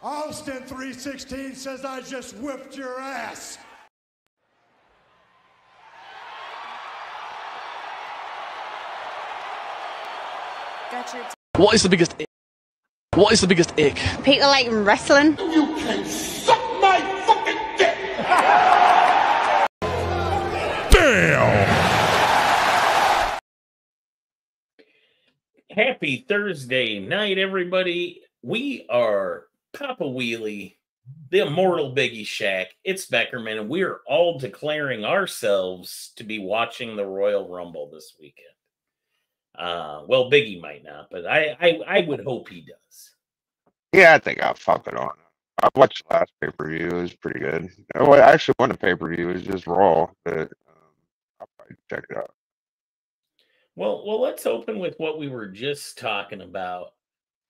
Austin 316 says I just whipped your ass. What is the biggest ick? What is the biggest ick? People like wrestling. You can suck my fucking dick! Damn! Happy Thursday night, everybody. We are Papa Wheelie, the immortal Biggie Shack. It's Beckerman, and we're all declaring ourselves to be watching the Royal Rumble this weekend. Well, Biggie might not, but I would hope he does. Yeah, I think I'll fuck it on. I watched the last pay-per-view. It was pretty good. Well, I actually won a pay-per-view. It was just Raw, but I'll probably check it out. Well, let's open with what we were just talking about.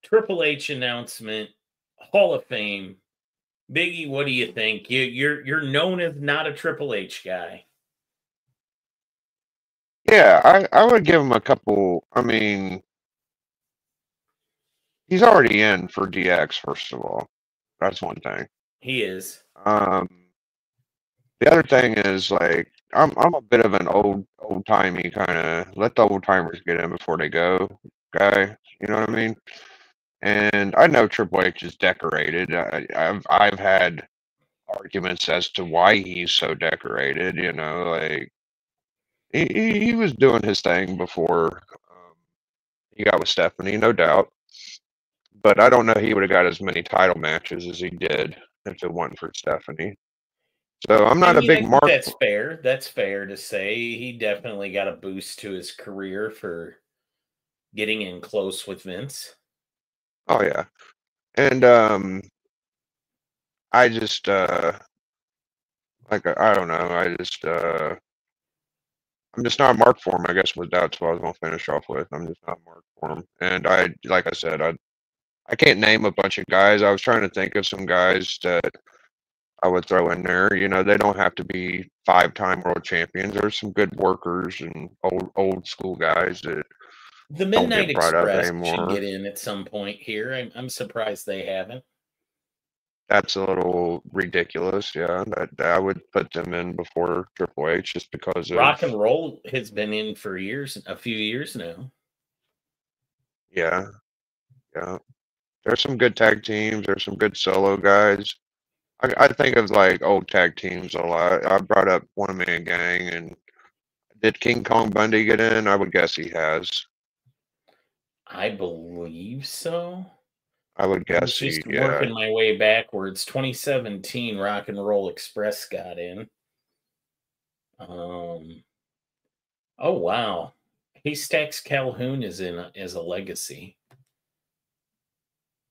Triple H announcement, Hall of Fame. Biggie, what do you think? You're known as not a Triple H guy. Yeah, I would give him a couple. I mean, he's already in for DX, first of all. That's one thing. He is. The other thing is, like, I'm a bit of an old-timey kind of let the old-timers get in before they go guy. You know what I mean? And I know Triple H is decorated. I've had arguments as to why he's so decorated. You know, like he was doing his thing before he got with Stephanie, no doubt. But I don't know he would have got as many title matches as he did if it wasn't for Stephanie. So I'm not a big mark. That's fair. That's fair to say. He definitely got a boost to his career for getting in close with Vince. Oh yeah, and I just like I don't know. I'm just not marked for him. I guess that's what I was gonna finish off with. I'm just not marked for him. And like I said, I can't name a bunch of guys. I was trying to think of some guys that I would throw in there. You know, they don't have to be 5-time world champions. There's some good workers and old school guys that the Midnight Express should get in at some point here. I'm surprised they haven't. That's a little ridiculous. Yeah, I would put them in before Triple H just because of Rock and Roll has been in for a few years now. Yeah. There's some good tag teams. There's some good solo guys. I think of like old tag teams a lot. I brought up One Man Gang, and did King Kong Bundy get in? I would guess he has. I believe so. I would guess I'm just working my way backwards. 2017, Rock and Roll Express got in. Oh wow, Haystacks Calhoun is in as a legacy.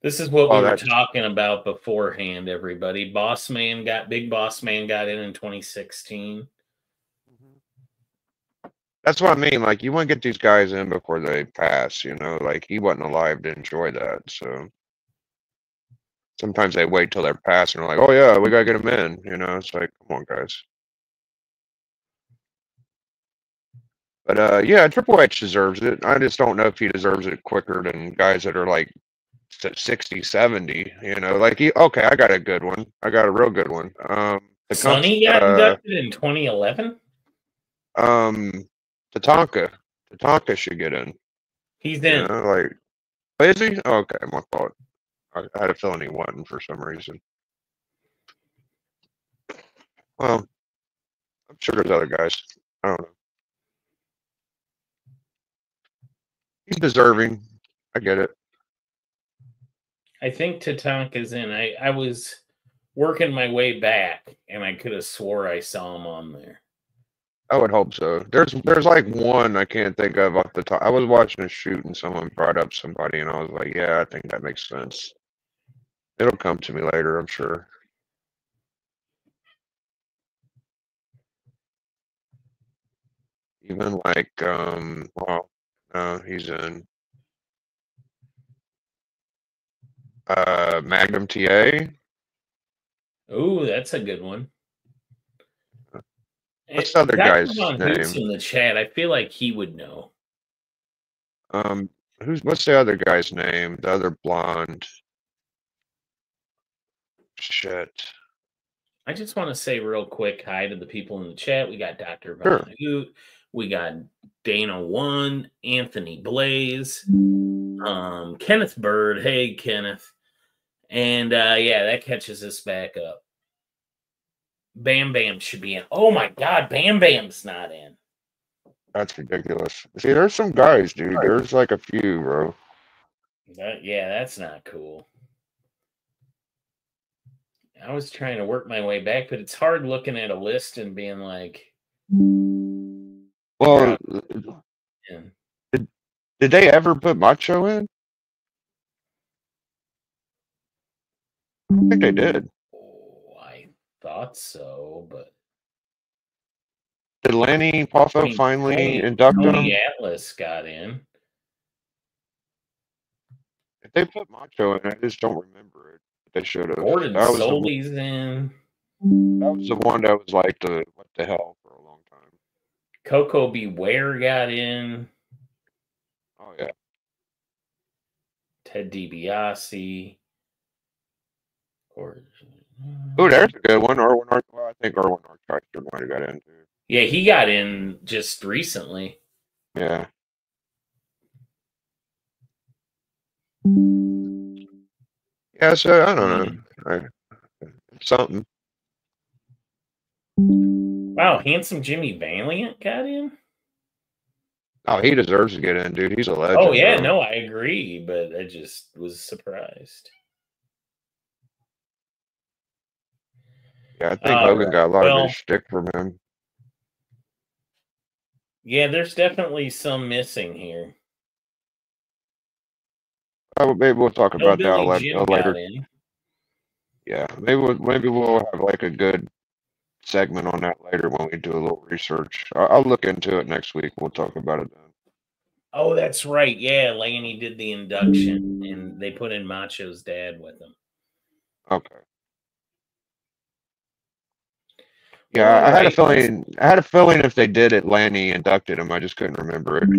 This is what we were talking about beforehand, everybody. Big Boss Man got in 2016. That's what I mean. Like, you want to get these guys in before they pass, you know? Like, he wasn't alive to enjoy that, so sometimes they wait till they're passed and they're like, oh yeah, we gotta get them in, you know? It's like, come on, guys. But yeah, Triple H deserves it. I just don't know if he deserves it quicker than guys that are like 60, 70, you know, like okay, I got a good one. I got a real good one. Sonny got inducted in 2011. Tatanka should get in. He's in. You know, like, is he? Oh, okay, my fault. I had a feeling he wasn't for some reason. Well, I'm sure there's other guys. I don't know. He's deserving. I get it. I think Tatanka's in. I was working my way back, and I could have swore I saw him on there. I would hope so. There's like one I can't think of off the top. I was watching a shoot, and someone brought up somebody, and I was like, yeah, I think that makes sense. It'll come to me later, I'm sure. Even like, well, no, he's in. Magnum TA. Oh, that's a good one. What's the other guy's name? In the chat, I feel like he would know. What's the other guy's name? The other blonde. shit. I just want to say real quick hi to the people in the chat. We got Dr. Sure. Von Hoot. We got Dana One, Anthony Blaze, Kenneth Bird. Hey, Kenneth. And yeah, that catches us back up. Bam Bam should be in. Oh my God, Bam Bam's not in. That's ridiculous. See, there's some guys, dude. There's like a few, bro. Yeah, that's not cool. I was trying to work my way back, but it's hard looking at a list and being like, well, yeah. did they ever put Macho in? I don't think they did. Oh, I thought so, but Did Lanny Poffo finally induct him? Tony Atlas got in. If they put Macho in, I just don't remember it. They should have. Gordon Soley's in. That was the one that was like the what the hell for a long time. Coco Beware got in. Oh yeah. Ted DiBiase. Oh, there's a good one. Well, I think Erwin Architecture might have got in too. Yeah, he got in just recently. Yeah. Yeah, so I don't know. Something. Wow, handsome Jimmy Valiant got in? Oh, he deserves to get in, dude. He's a legend. Oh, yeah, bro. no, I agree, but I just was surprised. Yeah, I think Hogan got a lot of his shtick from him. Yeah, there's definitely some missing here. Oh, maybe we'll talk about that later. In. Yeah, maybe we'll have like a good segment on that later when we do a little research. I'll look into it next week. We'll talk about it then. Oh, that's right. Yeah, Lanny did the induction, and they put in Macho's dad with him. Okay. Yeah, well, I had a feeling. I had a feeling if they did it, Lanny inducted him. I just couldn't remember it.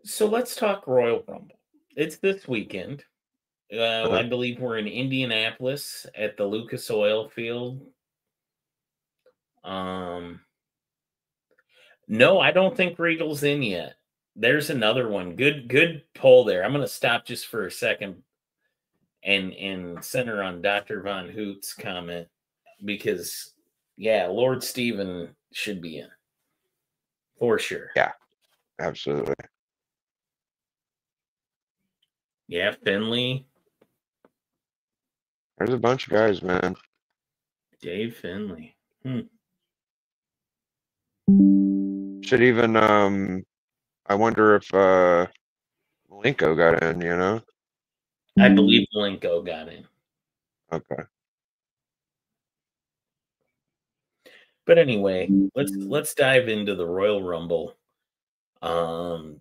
So let's talk Royal Rumble. It's this weekend. I believe we're in Indianapolis at the Lucas Oil Field. No, I don't think Regal's in yet. There's another one. Good poll there. I'm going to stop just for a second and center on Dr. Von Hoot's comment because, yeah, Lord Steven should be in for sure. Yeah, absolutely. Yeah, Finley. There's a bunch of guys, man. Dave Finley. Should even I wonder if Malenko got in, you know? I believe Malenko got in. Okay. But anyway, let's dive into the Royal Rumble. Coming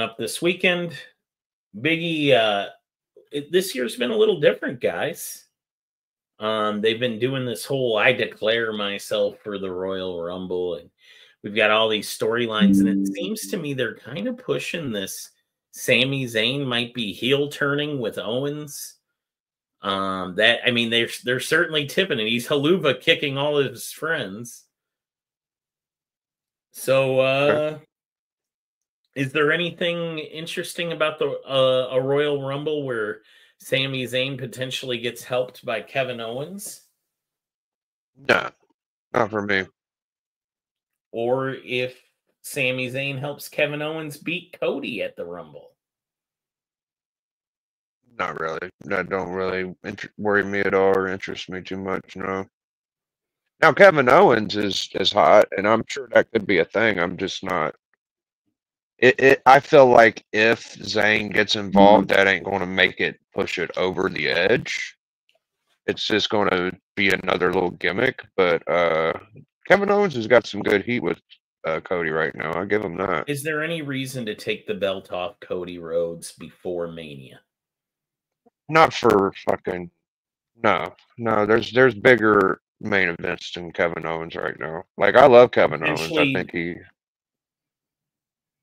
up this weekend. Biggie, this year's been a little different, guys. They've been doing this whole I declare myself for the Royal Rumble, and we've got all these storylines, and it seems to me they're kind of pushing this. Sami Zayn might be heel turning with Owens. They're certainly tipping it. He's haluva kicking all of his friends. So, is there anything interesting about the a Royal Rumble where Sami Zayn potentially gets helped by Kevin Owens? No, not for me. Or if Sami Zayn helps Kevin Owens beat Cody at the Rumble? Not really. That don't really worry me at all or interest me too much, no. Now, Kevin Owens is hot, and I'm sure that could be a thing. I'm just not. I feel like if Zayn gets involved, that ain't going to make it push it over the edge. It's just going to be another little gimmick. But Kevin Owens has got some good heat with Cody right now. I'll give him that. Is there any reason to take the belt off Cody Rhodes before Mania? Not for fucking no. There's bigger main events than Kevin Owens right now. Like I love Kevin Owens. I think he.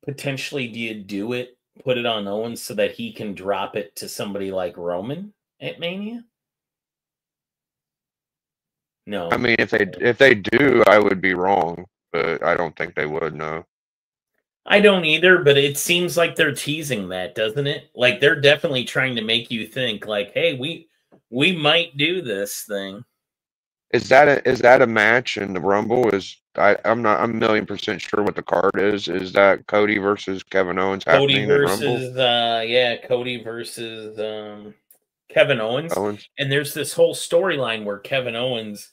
Potentially, do you do it? Put it on Owens so that he can drop it to somebody like Roman at Mania? No. I mean, if they do, I would be wrong, but I don't think they would. No. I don't either, but it seems like they're teasing that, doesn't it? Like they're definitely trying to make you think like, "Hey, we might do this thing." Is that a match in the Rumble? I'm not, I'm a million% sure what the card is. Is that Cody versus Kevin Owens Cody happening in Rumble? versus Cody versus Kevin Owens. Owens. And there's this whole storyline where Kevin Owens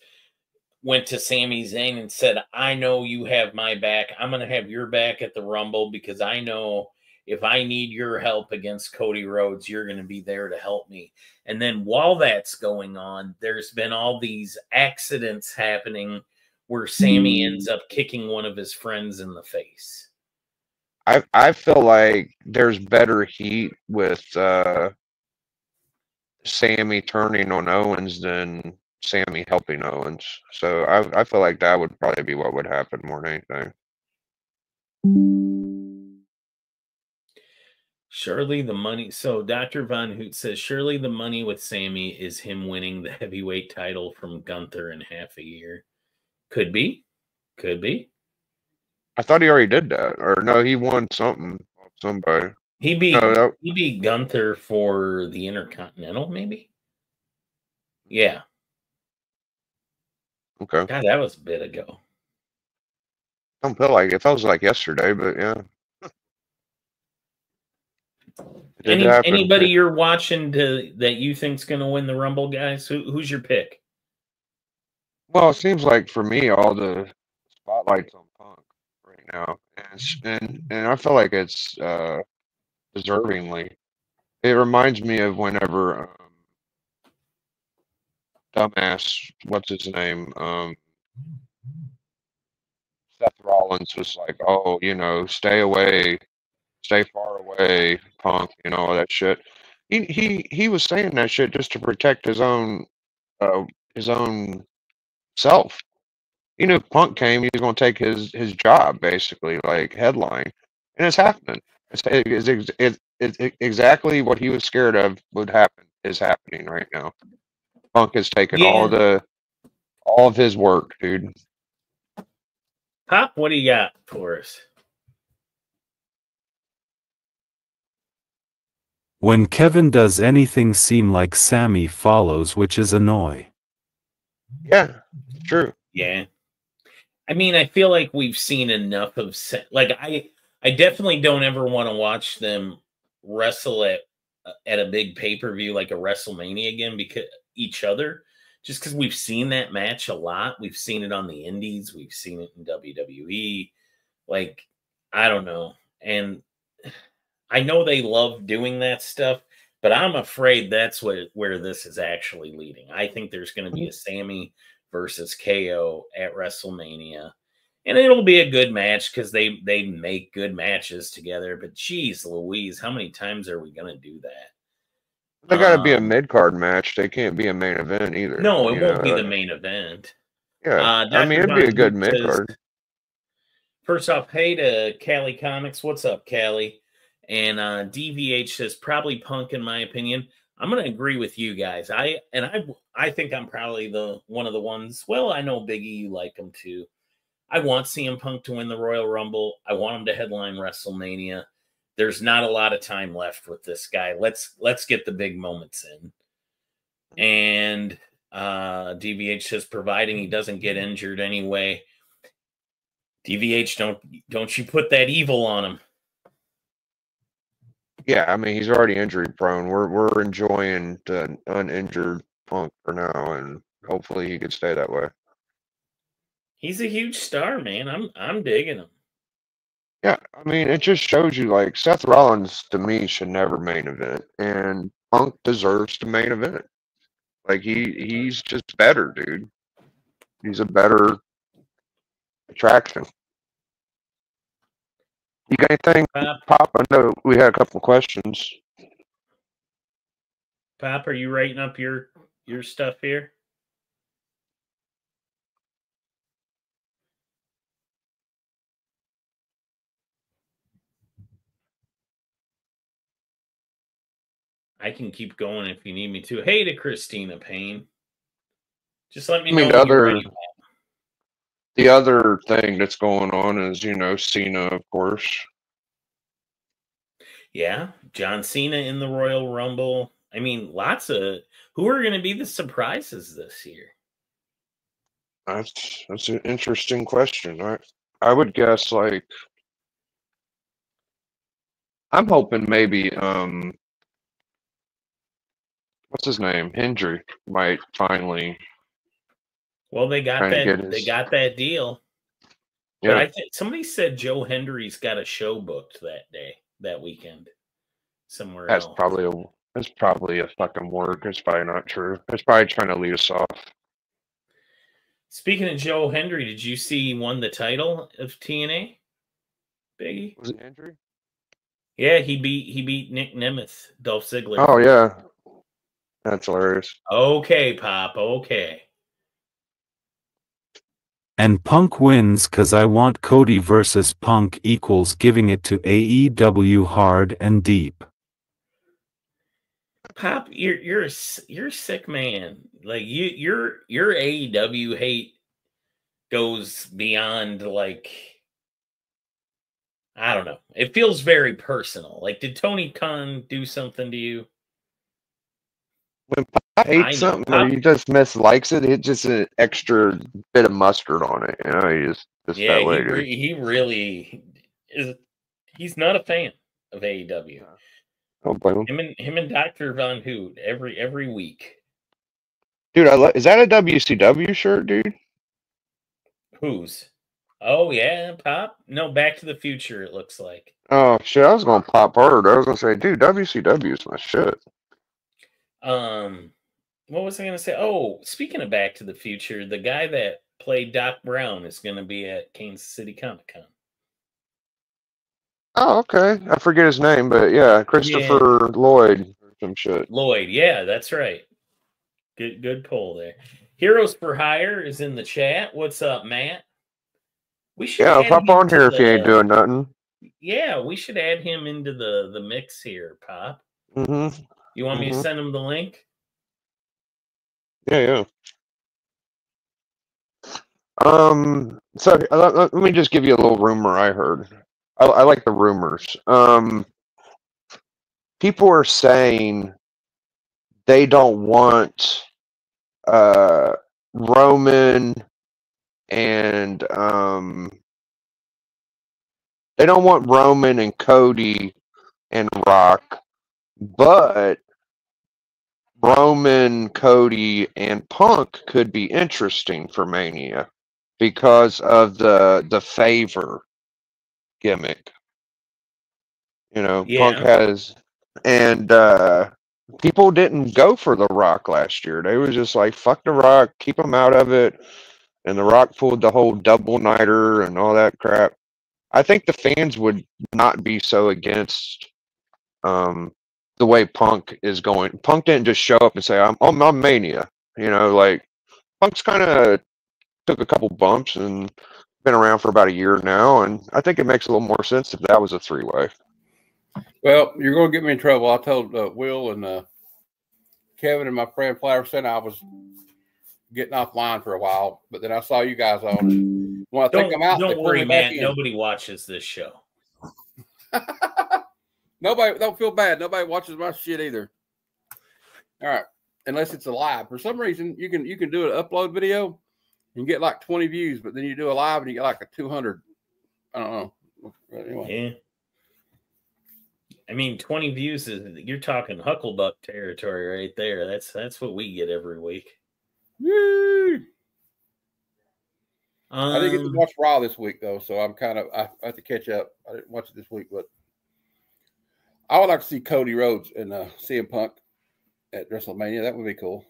went to Sami Zayn and said, I know you have my back. I'm going to have your back at the Rumble because I know if I need your help against Cody Rhodes, you're going to be there to help me. And then while that's going on, there's been all these accidents happening where Sami ends up kicking one of his friends in the face. I feel like there's better heat with Sammy turning on Owens than Sammy helping Owens. So I feel like that would probably be what would happen more than anything. Surely the money. So Dr. Von Hoot says, surely the money with Sammy is him winning the heavyweight title from Gunther in half a year. Could be. Could be. I thought he already did that. Or no, he won something off somebody. He beat No, he beat Gunther for the Intercontinental, maybe? Yeah. okay. God, that was a bit ago. I don't feel like it feels like yesterday, but yeah. It did happen. Anybody you're watching that you think's going to win the Rumble, guys? Who's your pick? Well, it seems like for me, all the spotlight's on Punk right now, and I feel like it's deservingly. It reminds me of whenever dumbass, what's his name, Seth Rollins was like, "Oh, stay away, stay far away, Punk," all that shit. He was saying that shit just to protect uh, his own self. Punk came, he was going to take his job, basically, like headline, and it's happening. It's exactly what he was scared of would happen is happening right now. Punk is taking all of his work, dude. Pop, what do you got for us? When Kevin does anything seem like Sammy follows, which is annoy. Yeah, true. Yeah. I mean, I feel like we've seen enough of I definitely don't ever want to watch them wrestle at a big pay-per-view like a WrestleMania again because each other just because we've seen that match a lot. We've seen it on the indies, we've seen it in WWE. Like, I don't know. And I know they love doing that stuff, but I'm afraid that's where this is actually leading. I think there's going to be a Sammy versus KO at WrestleMania. And it'll be a good match because they make good matches together. But geez Louise, how many times are we going to do that? They got to be a mid-card match. They can't be a main event either. No, it won't be the main event. Yeah, I mean, it'd be a good mid-card. First off, hey to Cali Comics. What's up, Cali? And DVH says probably Punk, in my opinion. I'm going to agree with you guys. I think I'm probably one of the ones. Well, I know Biggie, you like him too. I want CM Punk to win the Royal Rumble. I want him to headline WrestleMania. There's not a lot of time left with this guy. Let's get the big moments in. And DVH says providing he doesn't get injured anyway. DVH, don't you put that evil on him. Yeah, I mean, he's already injury prone. We're enjoying the uninjured Punk for now, and hopefully he could stay that way. He's a huge star, man. I'm digging him. Yeah, I mean, it just shows you, like, Seth Rollins, to me, should never main event, and Punk deserves to main event. Like, he's just better, dude. He's a better attraction. You got anything, Pop? I know we had a couple of questions. Pop, are you writing up your stuff here? I can keep going if you need me to. Hey to Christina Payne. Just let me I mean, know when you're ready. the other thing that's going on is, you know, Cena, of course. Yeah, John Cena in the Royal Rumble. I mean, lots of who are going to be the surprises this year? That's an interesting question. I would guess like I'm hoping maybe what's his name? Hendry might finally Well, they got kind of that get they his got that deal. But yeah. I think somebody said Joe Hendry's got a show booked that day, that weekend, somewhere That's else. probably a fucking work. It's probably not true. It's probably trying to lead us off. Speaking of Joe Hendry, did you see he won the title of TNA? Biggie? Was it Hendry? Yeah, he beat Nick Nemeth, Dolph Ziggler. Oh yeah, that's hilarious. Okay, Pop. Okay. And Punk wins cause I want Cody versus Punk equals giving it to AEW hard and deep. Pop, you're a sick man. Like your AEW hate goes beyond like I don't know. It feels very personal. Like, did Tony Khan do something to you? When Pop hates something or he just mislikes it, it's just an extra bit of mustard on it. You know, he just Yeah, that way. he really is. He's not a fan of AEW. Don't blame him. Him and Dr. Von Hoot every week. Dude, is that a WCW shirt, dude? Whose? Oh yeah, Pop. No, Back to the Future. It looks like. Oh shit! I was gonna pop hard. I was gonna say, dude, WCW is my shit. What was I gonna say? Oh, speaking of Back to the Future, the guy that played Doc Brown is gonna be at Kansas City Comic Con. Oh, okay. I forget his name, but yeah, Christopher Lloyd or some shit. Lloyd, yeah, that's right. Good pull there. Heroes for Hire is in the chat. What's up, Matt? We should Pop on here if you ain't doing nothing. Yeah, we should add him into the mix here, Pop. Mm-hmm. You want me to send him the link? Yeah. So let me just give you a little rumor I heard. I like the rumors. People are saying they don't want Roman and they don't want Roman and Cody and Rock, but Roman, Cody, and Punk could be interesting for Mania because of the favor gimmick. You know, Punk has, and people didn't go for The Rock last year. They was just like, fuck The Rock, keep him out of it. And The Rock pulled the whole double nighter and all that crap. I think the fans would not be so against the way Punk is going. Punk didn't just show up and say, I'm Mania. You know, like, Punk's kind of took a couple bumps and been around for about a year now, and I think it makes a little more sense if that was a three-way. Well, you're going to get me in trouble. I told Will and Kevin and my friend Flower Center I was getting offline for a while, but then I saw you guys on. And when I think I'm out, don't worry, Matt. Nobody watches this show. Nobody, don't feel bad. Nobody watches my shit either. All right, unless it's a live. For some reason, you can do an upload video and get like 20 views, but then you do a live and you get like a 200. I don't know. Anyway. Yeah. I mean, 20 views is you're talking Hucklebuck territory right there. That's what we get every week. Woo! I didn't get to watch Raw this week though, so I have to catch up. I didn't watch it this week, but I would like to see Cody Rhodes and CM Punk at WrestleMania. That would be cool.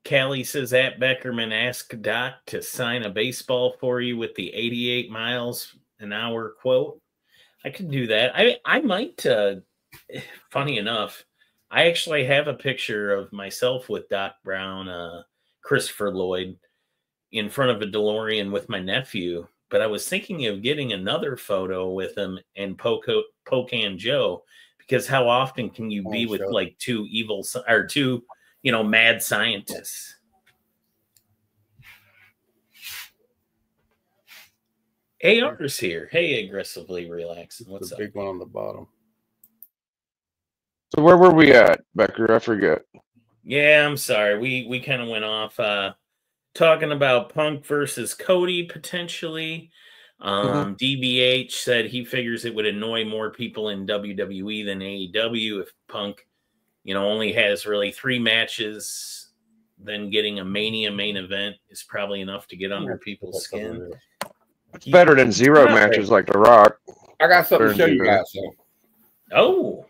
Callie says at Beckerman, ask Doc to sign a baseball for you with the 88 miles an hour quote. I could do that. I might. Funny enough, I actually have a picture of myself with Doc Brown, Christopher Lloyd, in front of a DeLorean with my nephew. But I was thinking of getting another photo with him and Pocan Joe, Because how often can you be with show. like two evil or two, mad scientists? AR's here. Hey, aggressively relaxing. What's the up? big one on the bottom. So where were we at, Becker? I forget. Yeah, I'm sorry. We kind of went off talking about Punk versus Cody potentially. DBH said he figures it would annoy more people in WWE than AEW if Punk, only has really 3 matches. Then getting a Mania main event is probably enough to get under people's skin. It's better than 0 matches like The Rock. I got something to show you guys. So. Oh,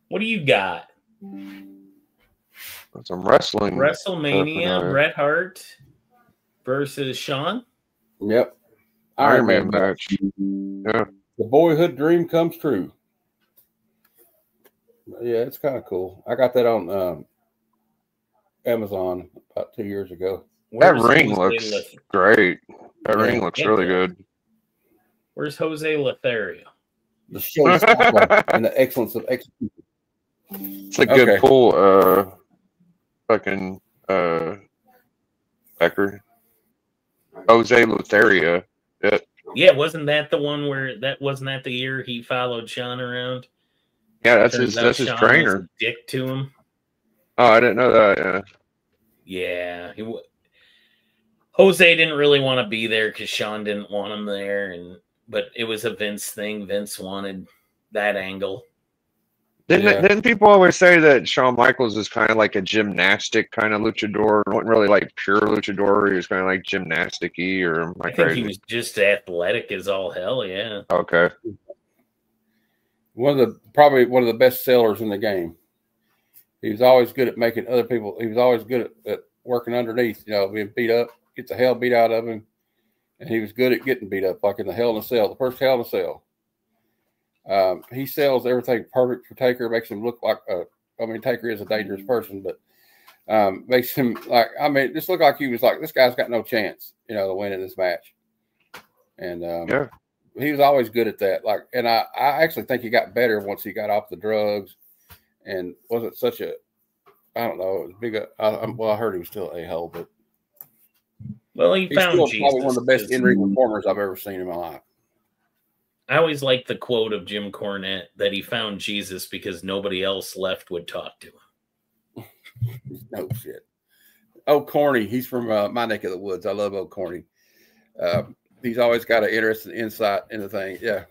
what do you got? Some wrestling. WrestleMania, Bret Hart versus Shawn. Yep. Iron Man match. Yeah. The boyhood dream comes true. Yeah, it's kind of cool. I got that on Amazon about 2 years ago. That ring looks great. That ring looks really good. Where's Jose Lothario? The show and the excellence of execution. It's a good pull, fucking Becker. Jose Lothario. Yeah, wasn't that the one where wasn't that the year he followed Shawn around? Yeah, that's his trainer. Was a dick to him. Oh, I didn't know that. Yeah. Yeah, Jose didn't really want to be there because Shawn didn't want him there, but it was a Vince thing. Vince wanted that angle. Didn't people always say that Shawn Michaels is kind of like a gymnastic kind of luchador? It wasn't really like pure luchador. He was kind of like gymnastic-y, or am I think crazy? he was just athletic as all hell, yeah. Okay. Probably one of the best sellers in the game. He was always good at making other people. He was always good at working underneath, being beat up, get the hell beat out of him. And he was good at getting beat up, like in the Hell in a Cell, the first Hell in a Cell. He sells everything perfect for Taker, makes him look like Taker is a dangerous person, but makes him just look like he was like, this guy's got no chance, to win in this match. And he was always good at that. And I actually think he got better once he got off the drugs and wasn't such a, I don't know, it was big. I heard he was still a-hole, but he's still probably one of the best in-ring performers I've ever seen in my life. I always like the quote of Jim Cornette that he found Jesus because nobody else left would talk to him. No shit. Oh, Corny. He's from my neck of the woods. I love old Corny. He's always got an interesting insight into things. Yeah.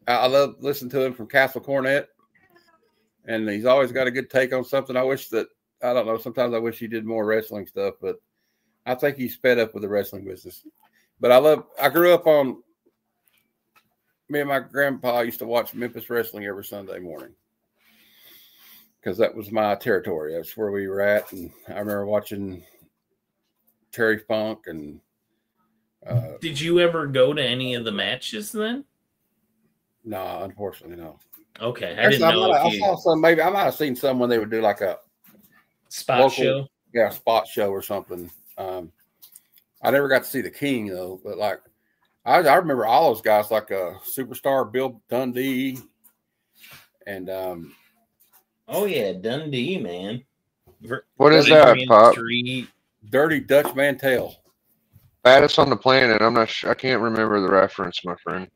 I love listening to him from Castle Cornette. And he's always got a good take on something. I don't know, sometimes I wish he did more wrestling stuff, but I think he's sped up with the wrestling business. But I grew up on, me and my grandpa used to watch Memphis wrestling every Sunday morning because that was my territory. That's where we were at. And I remember watching Terry Funk and. Did you ever go to any of the matches then? No, unfortunately, no. Okay. I didn't know. I saw some, maybe I might have seen some when they would do like a spot show. Yeah, spot show or something. I never got to see the King though, but I remember all those guys like Superstar Bill Dundee and oh yeah, Dundee, man. What is that, Pop? Dirty Dutch Mantel. Baddest on the planet. I'm not sure. I can't remember the reference, my friend.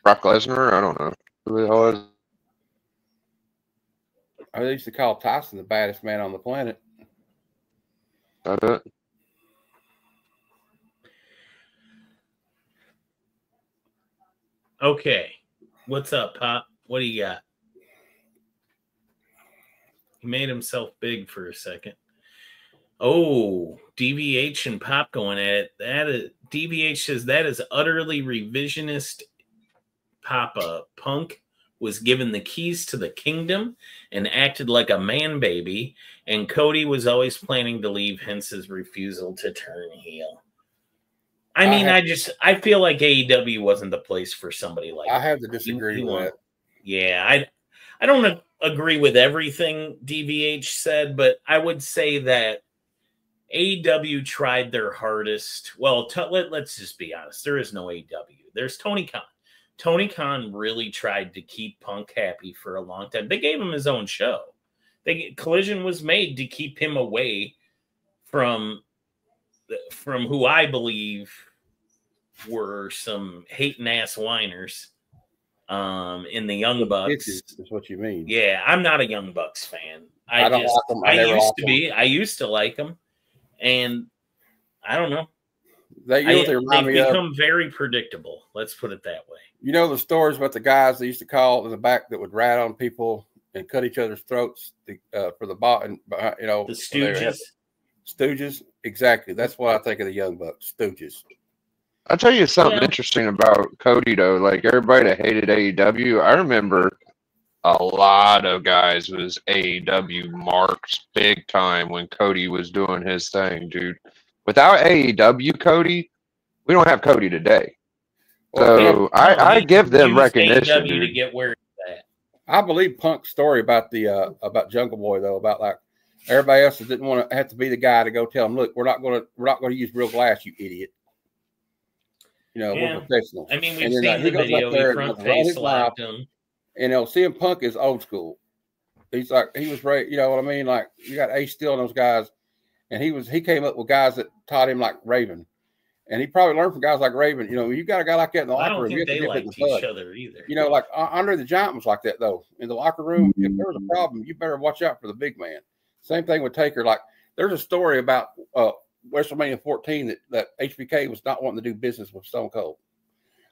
Brock Lesnar? I don't know. Who the hell is? I used to call Tyson the baddest man on the planet. I bet. Okay. What's up, Pop? What do you got? He made himself big for a second. Oh, DVH and Pop going at it. DVH says that is utterly revisionist. Papa Punk was given the keys to the kingdom and acted like a man baby, and Cody was always planning to leave, hence his refusal to turn heel. I mean, I feel like AEW wasn't the place for somebody like that. I have to disagree with that. Yeah, I don't agree with everything DVH said, but I would say that AEW tried their hardest. Well, let's just be honest. There is no AEW. There's Tony Khan. Tony Khan really tried to keep Punk happy for a long time. They gave him his own show. Collision was made to keep him away from who I believe were some hating ass whiners in the Young Bucks. Is what you mean. Yeah, I'm not a Young Bucks fan. I don't like them. I used to be. I used to like them, and I don't know. They've become very predictable. Let's put it that way. You know the stories about the guys they used to call in the back that would rat on people and cut each other's throats for the bottom. You know, the Stooges. Stooges, exactly. That's what I think of the Young Bucks. Stooges. I'll tell you something interesting about Cody, though. Like, everybody that hated AEW, I remember a lot of guys was AEW marks big time when Cody was doing his thing, dude. Without AEW, Cody, we don't have Cody today. So I give them recognition. AEW to get where it's at. I believe Punk's story about the about Jungle Boy, though, about like everybody else that didn't want to have to be the guy to go tell him, look, we're not going to use real glass, you idiot. You know, we're professionals. I mean, we've seen the video. He front face slapped him. And CM Punk is old school. He's like, he was right. You know what I mean? Like, you got Ace Steel and those guys, and he came up with guys that taught him like Raven, and he probably learned from guys like Raven. You know, you got a guy like that in the locker room. I don't think they liked each other either. You know, like Andre the Giant was like that though. In the locker room, if there was a problem, you better watch out for the big man. Same thing with Taker. Like, there's a story about WrestleMania 14 that HBK was not wanting to do business with Stone Cold.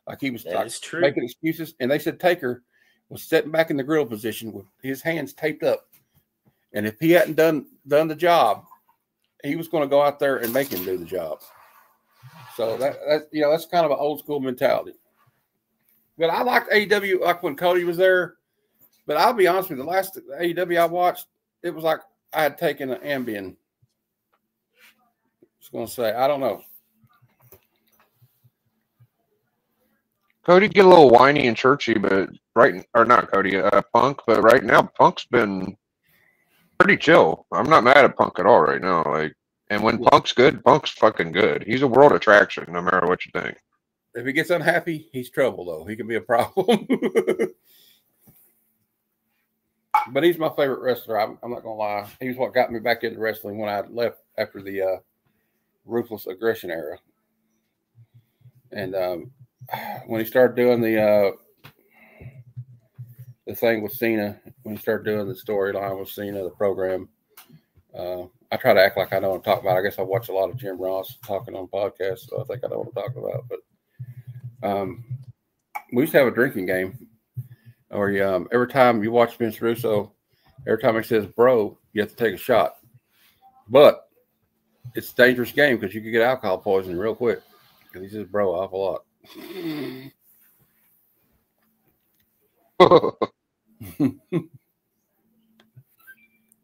Like, he was making excuses, and they said Taker was sitting back in the grill position with his hands taped up, and if he hadn't done the job, he was going to go out there and make him do the job. So that's kind of an old school mentality. But I liked AEW like when Cody was there. But I'll be honest with you, the last AEW I watched, it was like I had taken an Ambien. Just going to say, I don't know. Cody get a little whiny and churchy, but not Cody, Punk. But right now, Punk's been pretty chill. I'm not mad at Punk at all right now. Like, and when Punk's good, Punk's fucking good. He's a world attraction, no matter what you think. If he gets unhappy, he's trouble, though. He can be a problem. But he's my favorite wrestler. I'm not gonna lie. He was what got me back into wrestling when I left after the Ruthless Aggression era. And when he started doing the thing with Cena, when he started doing the storyline with Cena, the program, I try to act like I know what I'm talking about. I guess I watch a lot of Jim Ross talking on podcasts, so I think I know what I'm talking about. But we used to have a drinking game, or every time you watch Vince Russo, every time he says "bro," you have to take a shot. But it's a dangerous game because you could get alcohol poisoning real quick. Because he says "bro" an awful lot.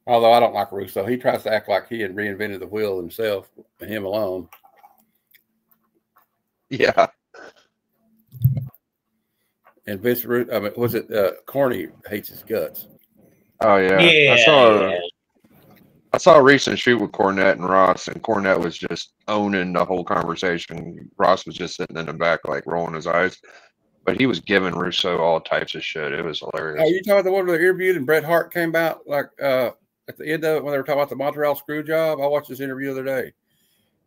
Although I don't like Russo. He tries to act like he had reinvented the wheel himself, him alone. Yeah. And Vince, was it Corny hates his guts? Oh yeah. I saw a recent shoot with Cornette and Ross, and Cornette was just owning the whole conversation. Ross was just sitting in the back, like rolling his eyes. But he was giving Russo all types of shit. It was hilarious. Are you talking about the one where they interviewed and Bret Hart came out like at the end of it when they were talking about the Montreal screw job? I watched this interview the other day.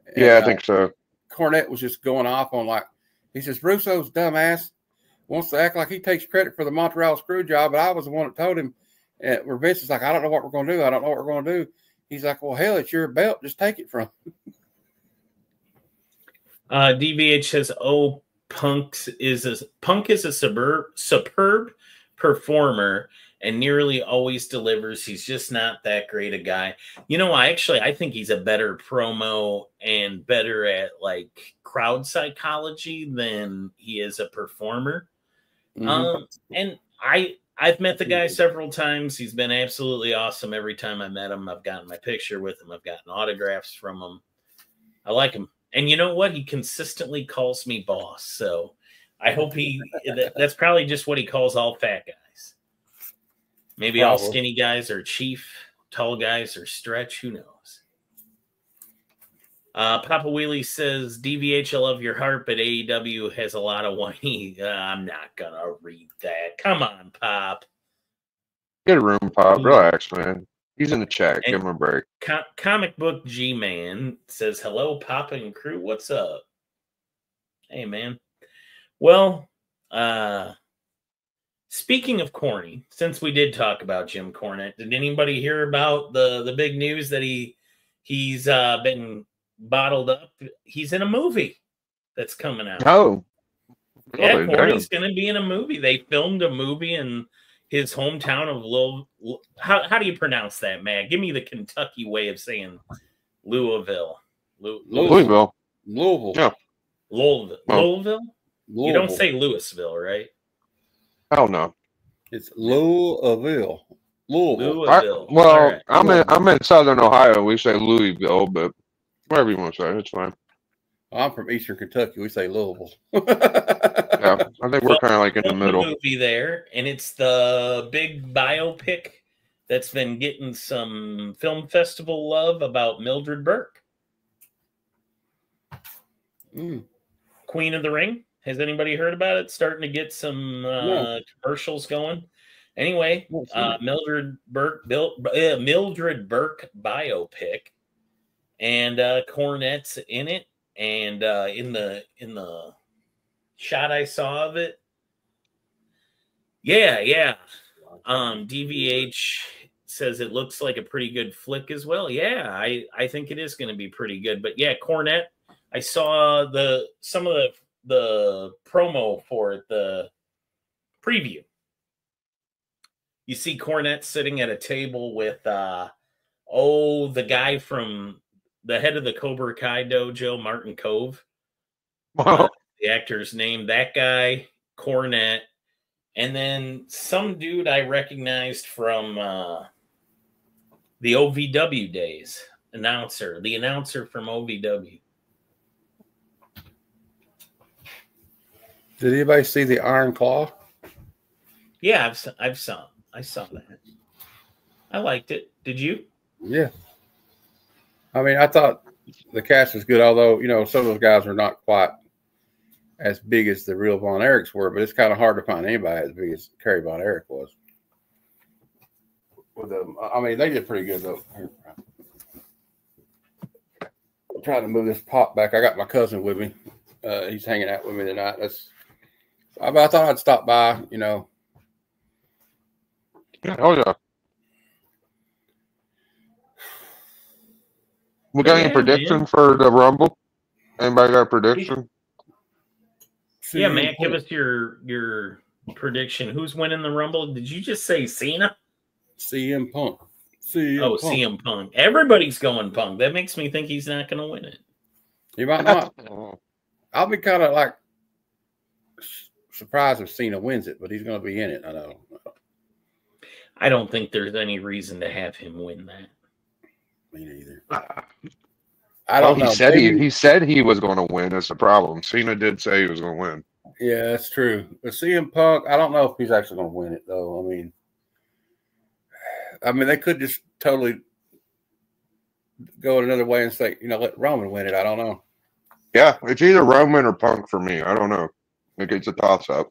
And, yeah, I think so. Cornette was just going off on like, he says, Russo's dumbass wants to act like he takes credit for the Montreal screw job, but I was the one that told him. And where Vince is like, I don't know what we're going to do. I don't know what we're going to do. He's like, well, hell, it's your belt. Just take it from him. DVH says, oh, Punk is a superb performer and nearly always delivers. He's just not that great a guy. You know, I think he's a better promo and better at like crowd psychology than he is a performer. Mm-hmm. And I've met the guy several times. He's been absolutely awesome. Every time I met him, I've gotten my picture with him. I've gotten autographs from him. I like him. And you know what? He consistently calls me boss. So I hope that's probably just what he calls all fat guys. Maybe all skinny guys are chief, tall guys are stretch. Who knows? Papa Wheelie says, DVH, I love your heart, but AEW has a lot of whiny. I'm not going to read that. Come on, Pop. Get a room, Pop. Relax, man. He's in the chat. And Give him a break. Comic Book G-Man says, hello, Papa and crew. What's up? Hey, man. Well, speaking of corny, since we did talk about Jim Cornette, did anybody hear about the big news that he's been bottled up? He's in a movie that's coming out. Oh. Yeah, Really? Corny's going to be in a movie. They filmed a movie in his hometown of Louisville. How do you pronounce that, Matt? Give me the Kentucky way of saying Louisville. Louisville. Louisville. Yeah. Louisville. Oh. Louisville? You don't say Louisville, right? Hell no. It's Louisville. Louisville. Right. I'm in Southern Ohio. We say Louisville, but whatever you want to say, it's fine. I'm from Eastern Kentucky. We say Louisville. Yeah, I think we're kind of like in the middle. Movie there, and it's the big biopic that's been getting some film festival love about Mildred Burke. Queen of the Ring. Has anybody heard about it? Starting to get some commercials going. Anyway, Mildred Burke biopic, and Cornette's in it. And in the shot I saw of it, yeah. DVH says it looks like a pretty good flick as well. Yeah, I think it is going to be pretty good. But yeah, Cornette. I saw some of the promo for it, the preview. You see Cornette sitting at a table with the guy from the head of the Cobra Kai dojo, Martin Cove. Wow. The actor's name, that guy, Cornette, and then some dude I recognized from the OVW days, the announcer from OVW. Did anybody see the Iron Claw? Yeah, I saw that. I liked it. Did you? Yeah. I mean, I thought the cast was good, although, some of those guys are not quite as big as the real Von Erichs were, but it's kind of hard to find anybody as big as Kerry Von Erich was. With them, I mean, they did pretty good, though. I'm trying to move this pop back. I got my cousin with me. He's hanging out with me tonight. I thought I'd stop by, Yeah, oh, yeah. We got any prediction for the Rumble? Anybody got a prediction? Yeah, man, give us your prediction. Who's winning the Rumble? Did you just say Cena? CM Punk. CM Punk. Everybody's going Punk. That makes me think he's not going to win it. He might not. I'll be kind of like surprised if Cena wins it, but he's going to be in it. I know. I don't think there's any reason to have him win that. Me neither. I don't know. He said he was going to win. That's the problem. Cena did say he was going to win. Yeah, that's true. But CM Punk, I don't know if he's actually going to win it, though. I mean, they could just totally go another way and say, let Roman win it. I don't know. Yeah, it's either Roman or Punk for me. I don't know. I think it's a toss-up.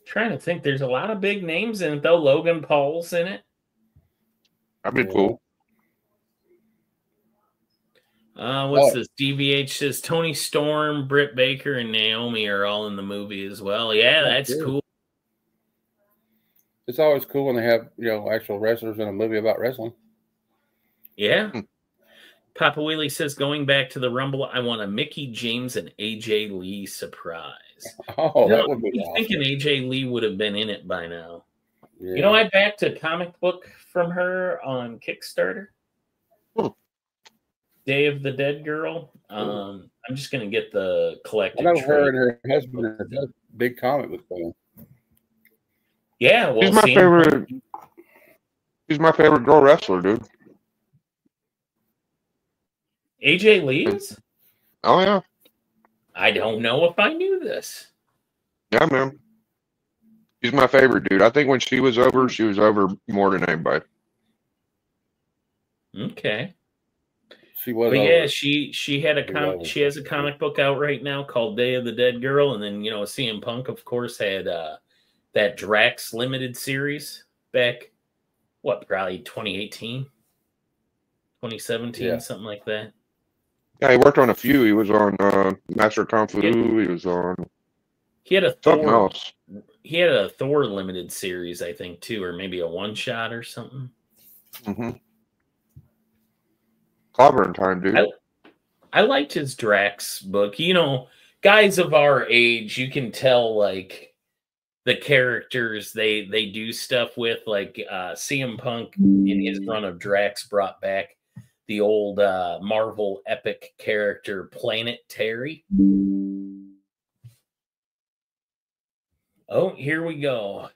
Trying to think. There's a lot of big names in it, though. Logan Paul's in it. That'd be cool. What's this? DVH says Tony Storm, Britt Baker, and Naomi are all in the movie as well. Yeah, that's cool. It's always cool when they have, actual wrestlers in a movie about wrestling. Yeah. Papa Wheelie says, going back to the Rumble, I want a Mickey James and AJ Lee surprise. Oh, that would be awesome. Thinking AJ Lee would have been in it by now. Yeah. I backed a comic book from her on Kickstarter. Day of the Dead Girl. I'm just going to get the collected. I know her and her husband are both big comic book fans. Yeah, well, he's my favorite. He's my favorite girl wrestler, dude. AJ Lee is? Oh yeah. I don't know if I knew this. Yeah, man. She's my favorite, dude. I think when she was over more than anybody. Okay. She was. But over. yeah, she had a over. she has a comic book out right now called Day of the Dead Girl, and then CM Punk, of course, had that Drax limited series back, probably 2018, 2017, Yeah. something like that. Yeah, he worked on a few. He was on Master Kung Fu. He was on He had a something Thor. else. He had a Thor limited series, I think, too, or maybe a one shot or something. Mm-hmm. Clobbering time, dude. I liked his Drax book. Guys of our age, you can tell like the characters they do stuff with. Like CM Punk in his run of Drax brought back the old Marvel epic character Planet Terry. Oh, here we go.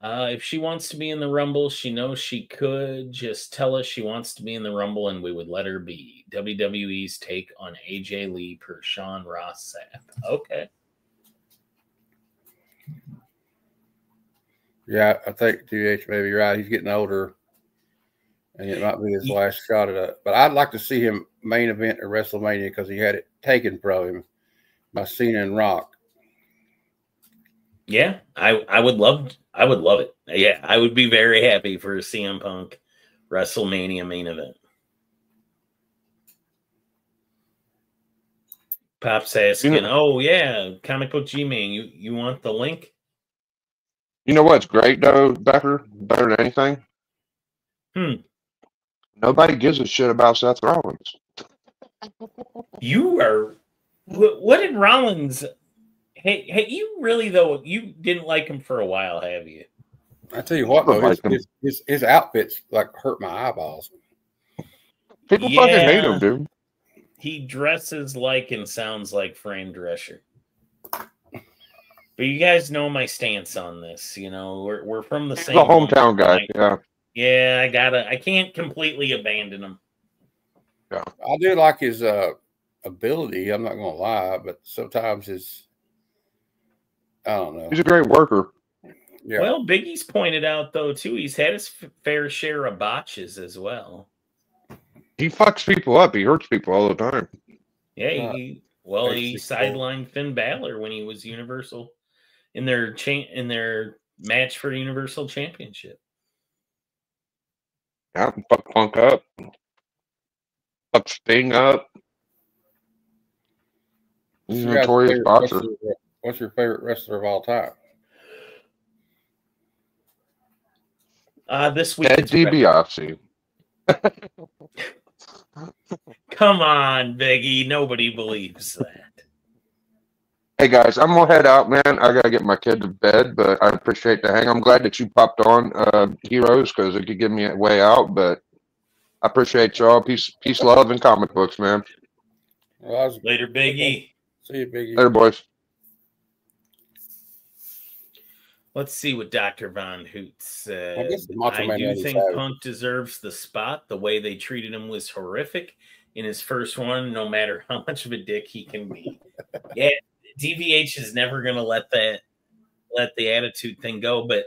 If she wants to be in the Rumble, she knows she could. Just tell us she wants to be in the Rumble and we would let her be. WWE's take on AJ Lee per Sean Ross Sapp. Okay. Yeah, I think TH may be right. He's getting older, and it might be his last shot at it. But I'd like to see him main event at WrestleMania because he had it taken from him by Cena and Rock. Yeah, I would love it. Yeah, I would be very happy for a CM Punk WrestleMania main event. Pop's asking, oh yeah, Comic Book G-Man, you want the link? You know what's great though, better than anything? Nobody gives a shit about Seth Rollins. You are what did Rollins Hey, you really though, you didn't like him for a while, have you? I tell you what, though, his outfits like hurt my eyeballs. People fucking hate him, dude. He dresses like and sounds like Fran Drescher. But you guys know my stance on this. We're from the same. The hometown guy, yeah. Yeah, I can't completely abandon him. Yeah, I do like his ability. I'm not gonna lie, but sometimes I don't know. He's a great worker. Yeah. Well, Biggie's pointed out though too. He's had his fair share of botches as well. He fucks people up. He hurts people all the time. Yeah, he sidelined Finn Balor when he was Universal in their match for the Universal Championship. Yeah, fuck Punk up. Fuck Sting up. He's a notorious boxer. What's your favorite wrestler of all time? This week. Ted DiBiase. Come on, Biggie. Nobody believes that. Hey guys, I'm gonna head out, man. I gotta get my kid to bed, but I appreciate the hang. I'm glad that you popped on Heroes because it could give me a way out. But I appreciate y'all. Peace, love, and comic books, man. Well, later, Biggie. See you, Biggie. Later, boys. Let's see what Dr. Von Hoot said. I do think Punk deserves the spot. The way they treated him was horrific in his first one, no matter how much of a dick he can be. Yeah, DVH is never going to let the attitude thing go, but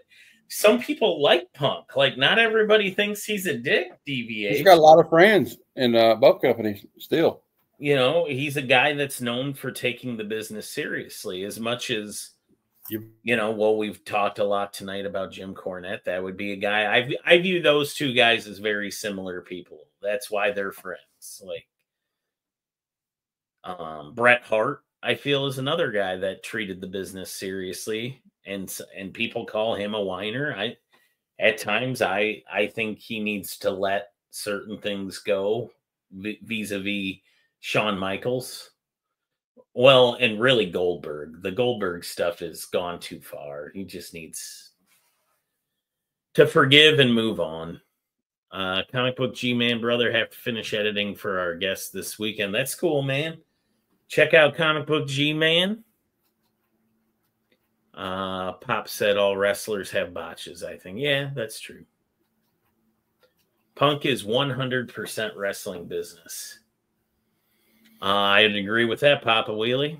some people like Punk. Like, not everybody thinks he's a dick, DVH. He's got a lot of friends in both companies still. He's a guy that's known for taking the business seriously as much as we've talked a lot tonight about Jim Cornette. That would be a guy I view those two guys as very similar people. That's why they're friends. Like Bret Hart, I feel, is another guy that treated the business seriously, and people call him a whiner. At times I think he needs to let certain things go vis-a-vis Shawn Michaels. Well, and really Goldberg. The Goldberg stuff has gone too far. He just needs to forgive and move on. Comic Book G-Man brother have to finish editing for our guest this weekend. That's cool, man. Check out Comic Book G-Man. Pop said all wrestlers have botches, I think. Yeah, that's true. Punk is 100% wrestling business. I'd agree with that, Papa Wheelie.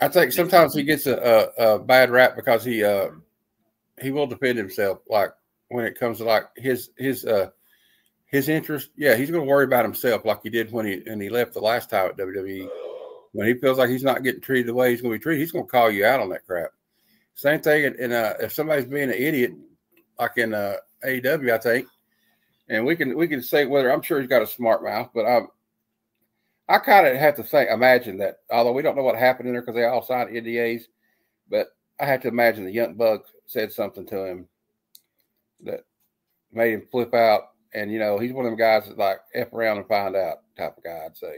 I think sometimes he gets a bad rap because he will defend himself. Like when it comes to like his his interest, yeah, he's going to worry about himself like he did when he left the last time at WWE. When he feels like he's not getting treated the way he's going to be treated, he's going to call you out on that crap. Same thing if somebody's being an idiot, like in AEW, I think, and we can say whether I'm sure he's got a smart mouth, but I kind of have to imagine that, although we don't know what happened in there because they all signed NDAs, but I have to imagine the Young Buck said something to him that made him flip out. And, you know, he's one of them guys that's like F around and find out type of guy, I'd say.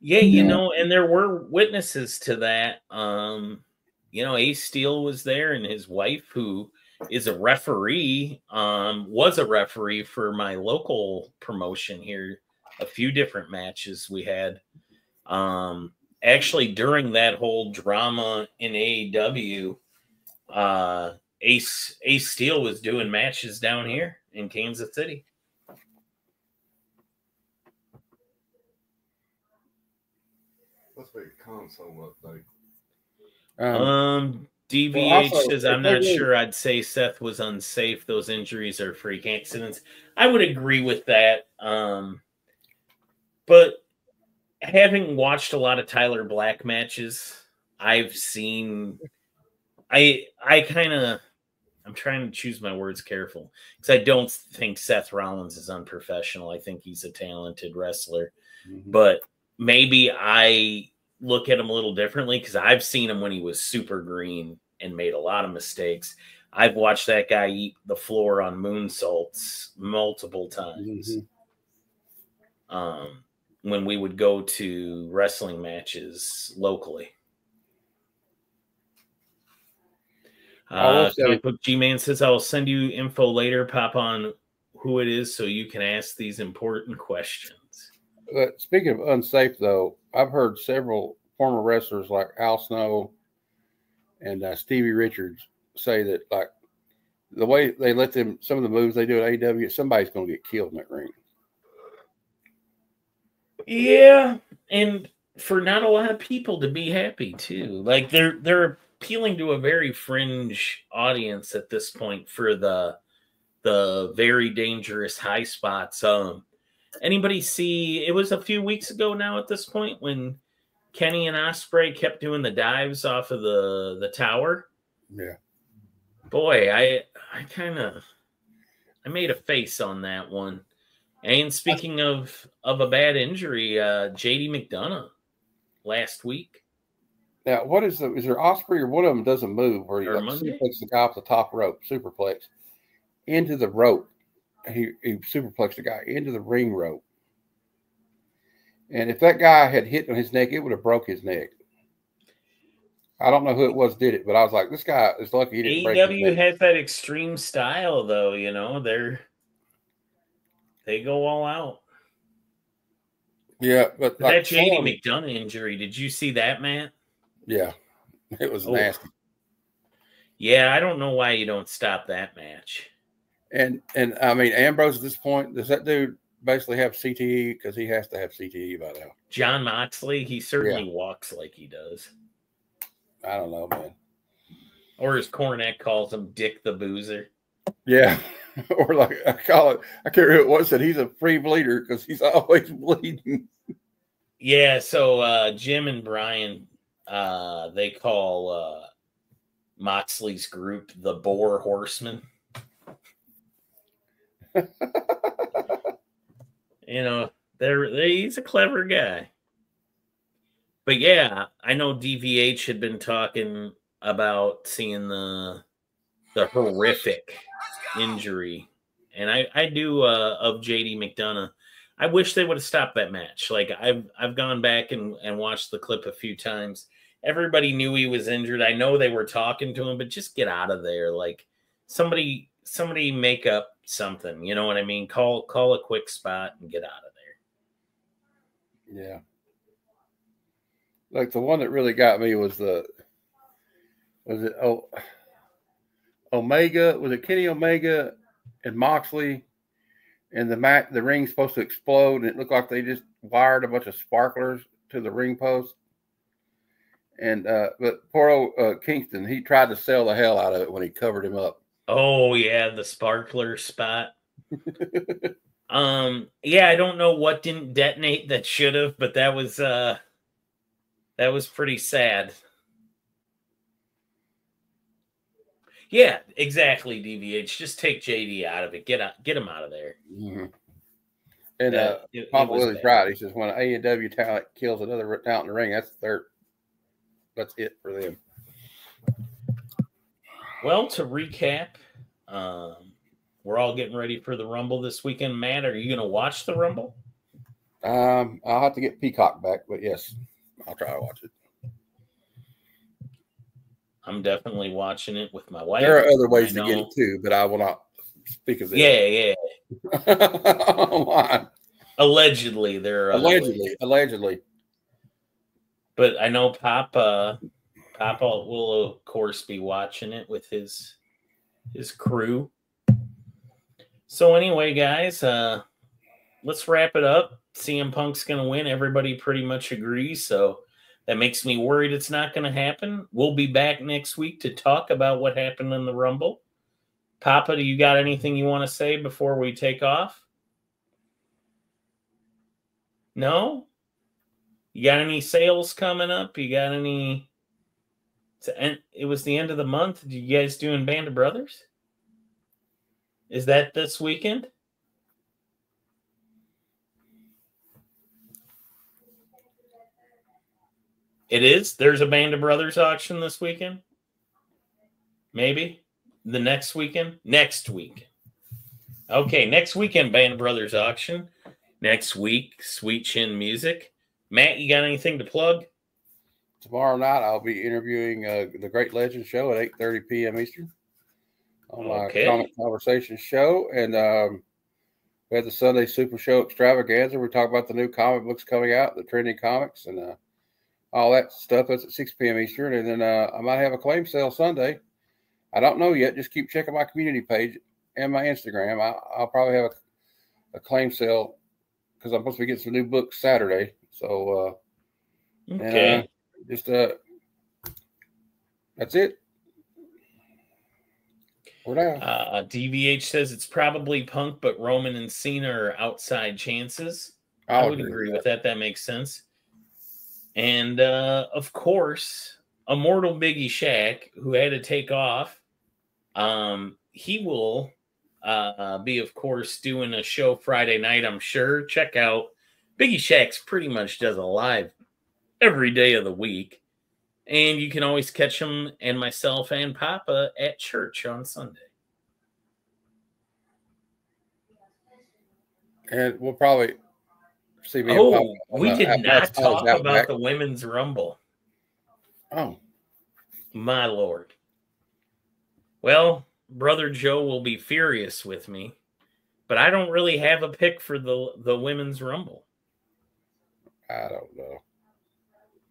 Yeah, you know, and there were witnesses to that. You know, Ace Steel was there, and his wife, who is a referee, was a referee for my local promotion here. A few different matches we had. Actually, during that whole drama in AEW, Ace Steel was doing matches down here in Kansas City. Let's make a console update. DVH also, says, I'm not sure I'd say Seth was unsafe. Those injuries are freak accidents. I would agree with that. But having watched a lot of Tyler Black matches, I've seen I'm trying to choose my words careful because I don't think Seth Rollins is unprofessional. I think he's a talented wrestler. Mm-hmm. But maybe I look at him a little differently because I've seen him when he was super green and made a lot of mistakes. I've watched that guy eat the floor on moonsaults multiple times. Mm-hmm. When we would go to wrestling matches locally. Comic Book G-Man says, I'll send you info later. Pop on who it is so you can ask these important questions. But speaking of unsafe, though, I've heard several former wrestlers like Al Snow and Stevie Richards say that, like, the way they let them, some of the moves they do at AEW, somebody's going to get killed in that ring. Yeah, and for not a lot of people to be happy too. Like they're appealing to a very fringe audience at this point for the very dangerous high spots. Anybody see? It was a few weeks ago now at this point when Kenny and Ospreay kept doing the dives off of the tower. Yeah, boy, I made a face on that one. And speaking of a bad injury, JD McDonough last week. Now, is there Ospreay or one of them doesn't move where he superplexes the guy off the top rope, superplex into the rope. He superplexed the guy into the ring rope. And if that guy had hit on his neck, it would have broke his neck. I don't know who it was did it, but I was like, this guy is lucky he didn't break his neck. AEW has that extreme style, though. You know, they go all out. Yeah, but that JD McDonough injury, did you see that, Matt? Yeah, it was nasty. Yeah, I don't know why you don't stop that match. And I mean, Ambrose at this point, does that dude basically have CTE? Because he has to have CTE by now. John Moxley, he certainly walks like he does. I don't know, man. Or as Cornette calls him, Dick the Boozer. Yeah. Or like I call it, I can't remember what it was, that he's a free bleeder because he's always bleeding. Yeah, so Jim and Brian, they call Moxley's group the Boar Horsemen. You know, he's a clever guy. But yeah, I know DVH had been talking about seeing the horrific injury, and I do of JD McDonough. I wish they would have stopped that match. Like I've gone back and watched the clip a few times. Everybody knew he was injured. I know they were talking to him, but just get out of there. Like somebody make up something. You know what I mean? Call a quick spot and get out of there. Yeah. Like the one that really got me was Omega? Was it Kenny Omega and Moxley? And the ring's supposed to explode, and it looked like they just wired a bunch of sparklers to the ring post. And but poor old Kingston, he tried to sell the hell out of it when he covered him up. Oh yeah, the sparkler spot. Yeah, I don't know what didn't detonate that should have, but that was pretty sad. Yeah, exactly, DVH. Just take JD out of it. Get him out of there. Mm-hmm. And was Papa Willie's bad. right. He says when an AEW talent kills another talent in the ring, that's it for them. Well, to recap, we're all getting ready for the Rumble this weekend. Matt, are you going to watch the Rumble? I'll have to get Peacock back, but yes, I'll try to watch it. I'm definitely watching it with my wife. There are other ways to get it too, but I will not speak of this. Yeah. Oh, allegedly, there are allegedly. But I know Papa will of course be watching it with his crew. So anyway, guys, let's wrap it up. CM Punk's going to win. Everybody pretty much agrees, so that makes me worried it's not going to happen. We'll be back next week to talk about what happened in the Rumble. Papa, do you got anything you want to say before we take off? No? You got any sales coming up? You got any... It was the end of the month. Are you guys doing Band of Brothers? Is that this weekend? It is? There's a Band of Brothers auction this weekend? Maybe? The next weekend? Next week. Okay, next weekend, Band of Brothers auction. Next week, Sweet Chin Music. Matt, you got anything to plug? Tomorrow night, I'll be interviewing the Great Legend Show at 8:30 p.m. Eastern on my Comic Conversation show. And we had the Sunday Super Show Extravaganza. We talk about the new comic books coming out, the trending comics, and all that stuff. That's at 6 p.m. Eastern. And then I might have a claim sale Sunday. I don't know yet. Just keep checking my community page and my Instagram. I'll probably have a claim sale because I'm supposed to be getting some new books Saturday. So, okay. That's it. We're down. DVH says it's probably Punk, but Roman and Cena are outside chances. I would agree with that. That makes sense. And, of course, Immortal Biggie Shaq, who had to take off, he will be, of course, doing a show Friday night, I'm sure. Check out Biggie Shaq's pretty much does a live every day of the week. And you can always catch him and myself and Papa at church on Sunday. And we'll probably see me. Oh, we did not talk about the Women's Rumble. Oh, my Lord. Well, Brother Joe will be furious with me, but I don't really have a pick for the Women's Rumble. I don't know.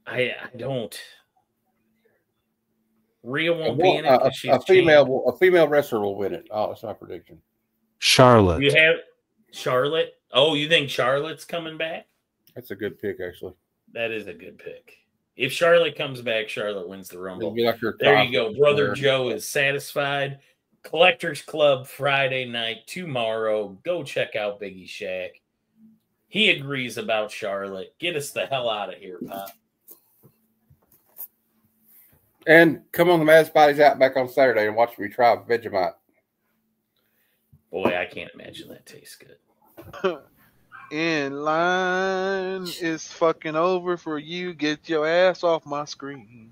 I don't. Rhea won't be in it because she's a female wrestler will win it. Oh, that's my prediction. Charlotte. You have Charlotte? Oh, you think Charlotte's coming back? That's a good pick, actually. That is a good pick. If Charlotte comes back, Charlotte wins the Rumble. Like there you go. Brother Joe is satisfied. Collectors Club Friday night tomorrow. Go check out Biggie Shaq. He agrees about Charlotte. Get us the hell out of here, Pop. And come on the Mad Spotties Outback on Saturday and watch me try Vegemite. Boy, I can't imagine that tastes good. In line is fucking over for you. Get your ass off my screen.